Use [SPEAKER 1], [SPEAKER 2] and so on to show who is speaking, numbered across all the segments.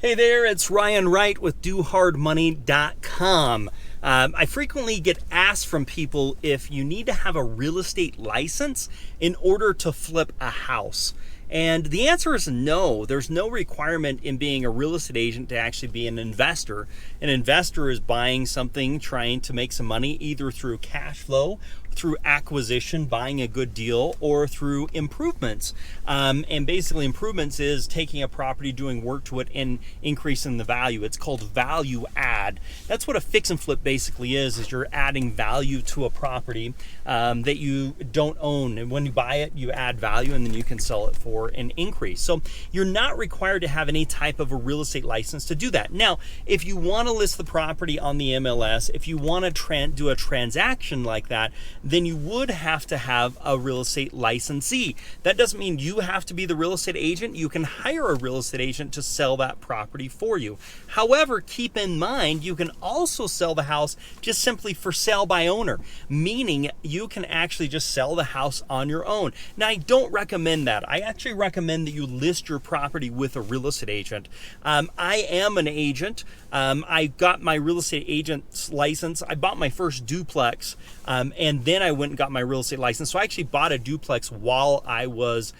[SPEAKER 1] Hey there, it's Ryan Wright with DoHardMoney.com. I frequently get asked from people if you need to have a real estate license in order to flip a house. And the answer is no. There's no requirement in being a real estate agent to actually be an investor. An investor is buying something, trying to make some money, either through cash flow, through acquisition, buying a good deal, or through improvements. And basically improvements is taking a property, doing work to it, and increasing the value. It's called value add. That's what a fix and flip basically is you're adding value to a property that you don't own. And when you buy it, you add value and then you can sell it for an increase. So you're not required to have any type of a real estate license to do that. Now, if you want to list the property on the MLS, if you want to do a transaction like that, then you would have to have a real estate licensee. That doesn't mean you have to be the real estate agent. You can hire a real estate agent to sell that property for you. However, keep in mind, you can also sell the house just simply for sale by owner, meaning you can actually just sell the house on your own. Now, I don't recommend that. I actually recommend that you list your property with a real estate agent. I am an agent. I got my real estate agent's license. I bought my first duplex, and then I went and got my real estate license. So I actually bought a duplex while I was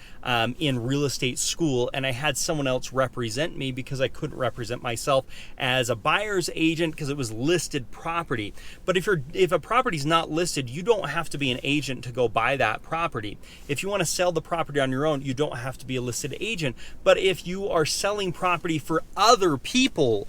[SPEAKER 1] in real estate school, and I had someone else represent me because I couldn't represent myself as a buyer's agent because it was listed property. But if a property's not listed, you don't have to be an agent to go buy that property. If you want to sell the property on your own, you don't have to be a listed agent. But if you are selling property for other people,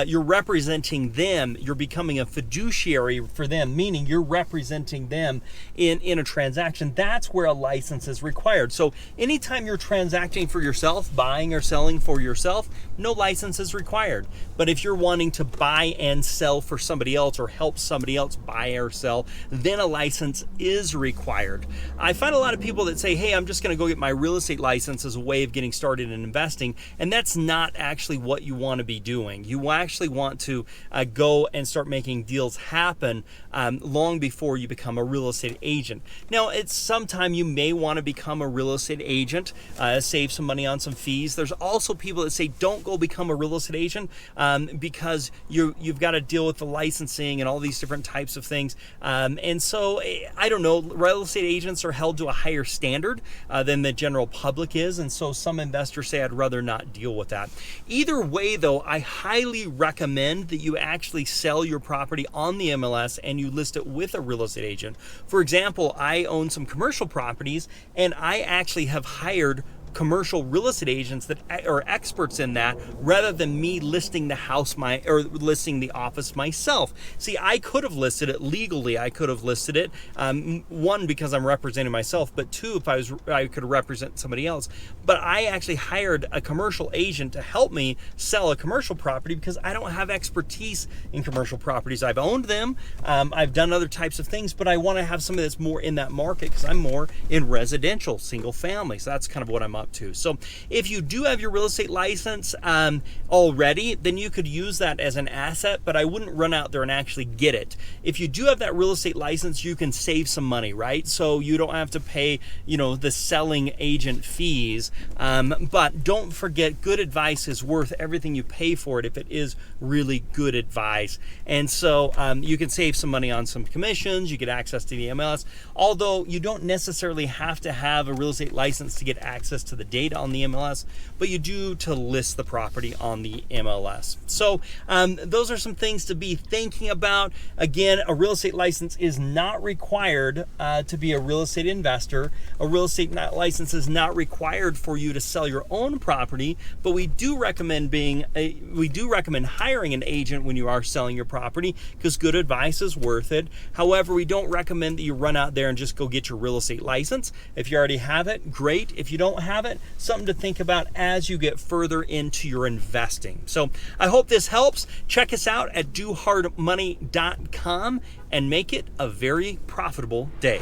[SPEAKER 1] you're representing them, you're becoming a fiduciary for them, meaning you're representing them in a transaction. That's where a license is required. So anytime you're transacting for yourself, buying or selling for yourself, no license is required. But if you're wanting to buy and sell for somebody else or help somebody else buy or sell, then a license is required. I find a lot of people that say, hey, I'm just going to go get my real estate license as a way of getting started in investing. And that's not actually what you want to be doing. You actually want to go and start making deals happen long before you become a real estate agent. Now, it's sometime you may want to become a real estate agent, save some money on some fees. There's also people that say don't go become a real estate agent because you've got to deal with the licensing and all these different types of things. And so, I don't know, real estate agents are held to a higher standard than the general public is. And so some investors say I'd rather not deal with that. Either way, though, I highly recommend that you actually sell your property on the MLS and you list it with a real estate agent. For example, I own some commercial properties and I actually have hired commercial real estate agents that are experts in that rather than me listing the house or listing the office myself. See, I could have listed it legally. I could have listed it, one, because I'm representing myself, but two, if I could represent somebody else. But I actually hired a commercial agent to help me sell a commercial property because I don't have expertise in commercial properties. I've owned them. I've done other types of things, but I want to have somebody that's more in that market because I'm more in residential, single family. So that's kind of what I'm up to. So if you do have your real estate license already, then you could use that as an asset, but I wouldn't run out there and actually get it. If you do have that real estate license, you can save some money, right? So you don't have to pay, the selling agent fees. But don't forget, good advice is worth everything you pay for it if it is really good advice. And so you can save some money on some commissions, you get access to the MLS, although you don't necessarily have to have a real estate license to get access to the data on the MLS, but you do to list the property on the MLS. So those are some things to be thinking about. Again, a real estate license is not required to be a real estate investor. A real estate license is not required for you to sell your own property, but we do recommend hiring an agent when you are selling your property because good advice is worth it. However, we don't recommend that you run out there and just go get your real estate license. If you already have it, great. If you don't have it, something to think about as you get further into your investing. So I hope this helps. Check us out at DoHardMoney.com and make it a very profitable day.